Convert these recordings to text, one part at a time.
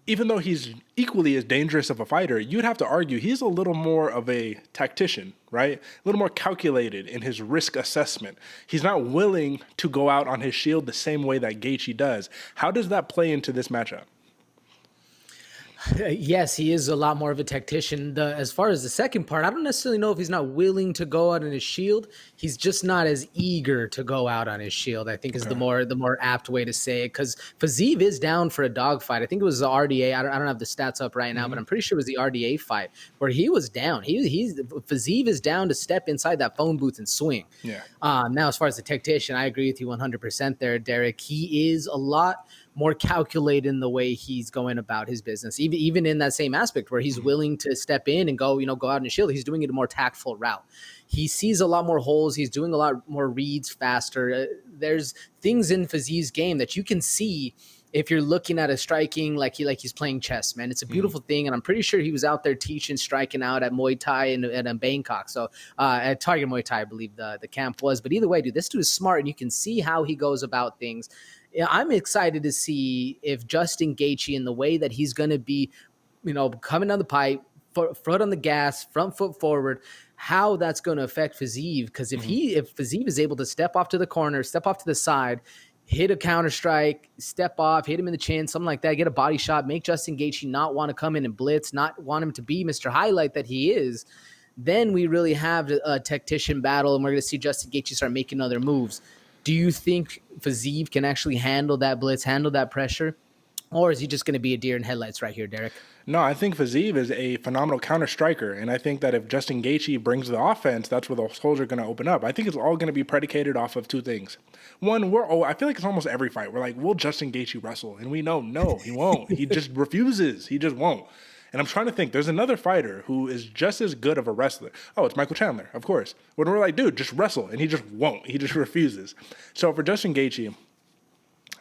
even though he's equally as dangerous of a fighter, you'd have to argue he's a little more of a tactician, right? A little more calculated in his risk assessment. He's not willing to go out on his shield the same way that Gaethje does. How does that play into this matchup? Yes, he is a lot more of a tactician. As far as the second part, I don't necessarily know if he's not willing to go out on his shield. He's just not as eager to go out on his shield, I think, is Okay. the more apt way to say it. Because Fiziev is down for a dogfight. I think it was the RDA. I don't have the stats up right now, but I'm pretty sure it was the RDA fight where he was down. Fiziev is down to step inside that phone booth and swing. Yeah. Now, as far as the tactician, I agree with you 100% there, Derek. He is a lot more calculated in the way he's going about his business. Even in that same aspect where he's willing to step in and go out in a shield, he's doing it a more tactful route. He sees a lot more holes. He's doing a lot more reads faster. There's things in Fiziev's game that you can see if you're looking at a striking like he's playing chess, man. It's a beautiful thing, and I'm pretty sure he was out there teaching striking out at Muay Thai in Bangkok. So at Target Muay Thai, I believe the camp was. But either way, dude, this dude is smart, and you can see how he goes about things. Yeah, I'm excited to see if Justin Gaethje, in the way that he's going to be, coming down the pipe, foot on the gas, front foot forward, how that's going to affect Fiziev. Because if Fiziev is able to step off to the corner, step off to the side, hit a counter strike, step off, hit him in the chin, something like that, get a body shot, make Justin Gaethje not want to come in and blitz, not want him to be Mr. Highlight that he is, then we really have a tactician battle, and we're going to see Justin Gaethje start making other moves. Do you think Fiziev can actually handle that blitz, handle that pressure? Or is he just going to be a deer in headlights right here, Derek? No, I think Fiziev is a phenomenal counter striker, and I think that if Justin Gaethje brings the offense, that's where the holes are going to open up. I think it's all going to be predicated off of two things. One, I feel like it's almost every fight. We're like, will Justin Gaethje wrestle? And we know, no, he won't. He just refuses. He just won't. And I'm trying to think, there's another fighter who is just as good of a wrestler. Oh, it's Michael Chandler, of course. When we're like, dude, just wrestle. And he just won't. He just refuses. So for Justin Gaethje,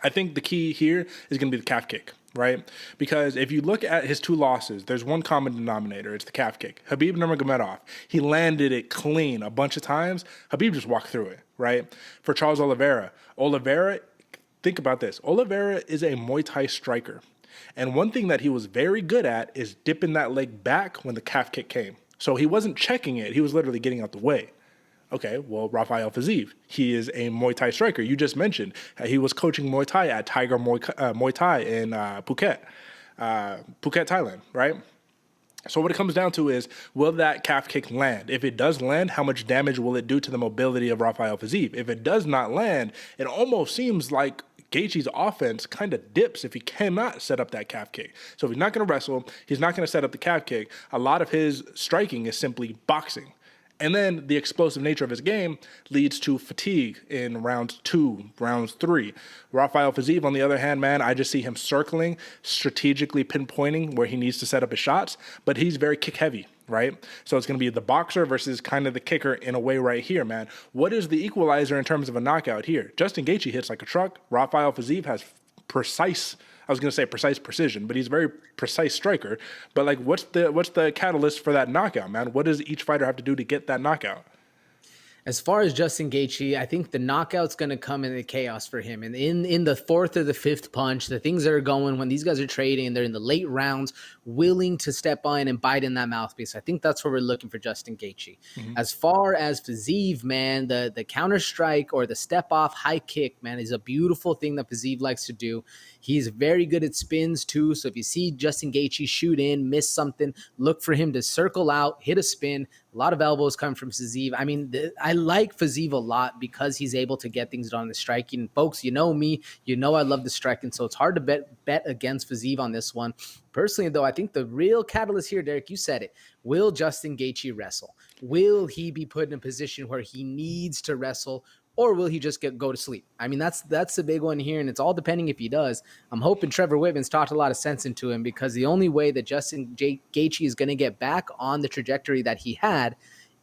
I think the key here is going to be the calf kick, right? Because if you look at his two losses, there's one common denominator. It's the calf kick. Khabib Nurmagomedov, he landed it clean a bunch of times. Khabib just walked through it, right? For Charles Oliveira, think about this. Oliveira is a Muay Thai striker. And one thing that he was very good at is dipping that leg back when the calf kick came. So he wasn't checking it. He was literally getting out the way. Okay, well, Rafael Fiziev, he is a Muay Thai striker. You just mentioned he was coaching Muay Thai at Tiger Muay Thai in Phuket, Thailand, right? So what it comes down to is, will that calf kick land? If it does land, how much damage will it do to the mobility of Rafael Fiziev? If it does not land, it almost seems like Gaethje's offense kind of dips if he cannot set up that calf kick. So if he's not going to wrestle, he's not going to set up the calf kick. A lot of his striking is simply boxing. And then the explosive nature of his game leads to fatigue in rounds 2, rounds 3. Rafael Fiziev, on the other hand, man, I just see him circling, strategically pinpointing where he needs to set up his shots, but he's very kick heavy, right? So it's going to be the boxer versus kind of the kicker in a way right here, man. What is the equalizer in terms of a knockout here? Justin Gaethje hits like a truck. Rafael Fiziev has precise precision, but he's a very precise striker. But like, what's the catalyst for that knockout, man? What does each fighter have to do to get that knockout? As far as Justin Gaethje, I think the knockout's going to come in the chaos for him. And in the fourth or the fifth punch, the things that are going when these guys are trading and they're in the late rounds, willing to step on and bite in that mouthpiece. I think that's where we're looking for Justin Gaethje. As far as Fiziev, man, the counter strike or the step off high kick, man, is a beautiful thing that Fiziev likes to do. He's very good at spins too. So if you see Justin Gaethje shoot in, miss something, look for him to circle out, hit a spin. A lot of elbows come from Fiziev. I mean, I like Fiziev a lot because he's able to get things done in the striking. Folks, you know me. You know I love the striking, so it's hard to bet against Fiziev on this one. Personally, though, I think the real catalyst here, Derek, you said it. Will Justin Gaethje wrestle? Will he be put in a position where he needs to wrestle? Or will he just go to sleep? I mean, that's the big one here, and it's all depending if he does. I'm hoping Trevor Whitman's talked a lot of sense into him because the only way that Justin Gaethje is going to get back on the trajectory that he had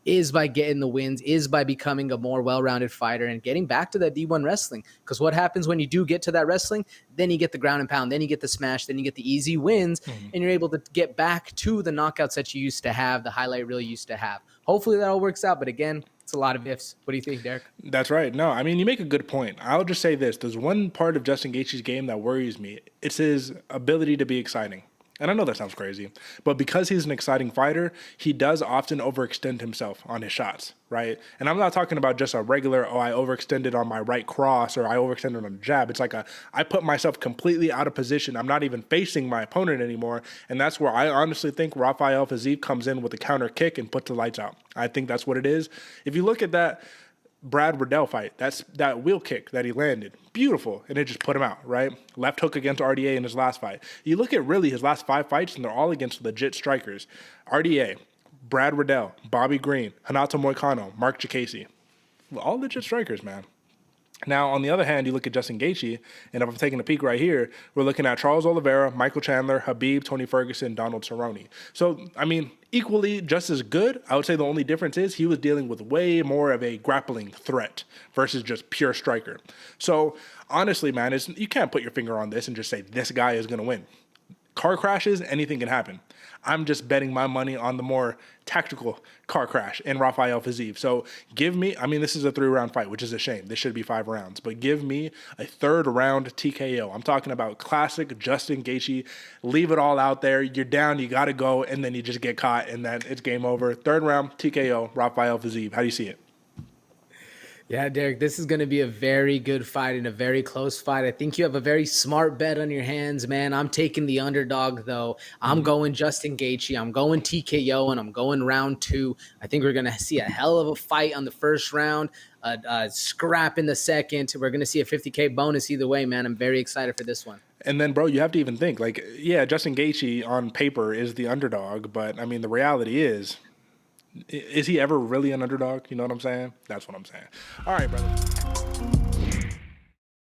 is by getting the wins, is by becoming a more well-rounded fighter and getting back to that D1 wrestling. Because what happens when you do get to that wrestling? Then you get the ground and pound, then you get the smash, then you get the easy wins, and you're able to get back to the knockouts that you used to have, the highlight reel you used to have. Hopefully that all works out, but again, It's a lot of ifs. What do you think, Derek? That's right. No, I mean, you make a good point. I'll just say this. There's one part of Justin Gaethje's game that worries me. It's his ability to be exciting. And I know that sounds crazy, but because he's an exciting fighter, he does often overextend himself on his shots, right? And I'm not talking about just a regular, oh, I overextended on my right cross or I overextended on the jab. It's like I put myself completely out of position. I'm not even facing my opponent anymore. And that's where I honestly think Rafael Fiziev comes in with a counter kick and puts the lights out. I think that's what it is. If you look at that Brad Riddell fight, that's that wheel kick that he landed, beautiful, and it just put him out, right? Left hook against RDA in his last fight. You look at really his last 5 fights, and they're all against legit strikers. RDA, Brad Riddell, Bobby Green, Hanato Moicano, Mark Chikasi. All legit strikers, man. Now, on the other hand, you look at Justin Gaethje, and if I'm taking a peek right here, we're looking at Charles Oliveira, Michael Chandler, Habib, Tony Ferguson, Donald Cerrone. So, I mean, equally just as good. I would say the only difference is he was dealing with way more of a grappling threat versus just pure striker. So, honestly, man, you can't put your finger on this and just say this guy is going to win. Car crashes, anything can happen. I'm just betting my money on the more tactical car crash in Rafael Fiziev. So give me, I mean, this is a 3-round fight, which is a shame. This should be 5 rounds. But give me a 3rd round TKO. I'm talking about classic Justin Gaethje. Leave it all out there. You're down, you got to go, and then you just get caught, and then it's game over. 3rd round TKO, Rafael Fiziev. How do you see it? Yeah, Derek, this is going to be a very good fight and a very close fight. I think you have a very smart bet on your hands, man. I'm taking the underdog, though. I'm going Justin Gaethje. I'm going TKO, and I'm going round 2. I think we're going to see a hell of a fight on the 1st round, a scrap in the 2nd. We're going to see a $50K bonus either way, man. I'm very excited for this one. And then, bro, you have to even think, like, yeah, Justin Gaethje on paper is the underdog, but, I mean, the reality is he ever really an underdog? You know what I'm saying? That's what I'm saying. All right, brother.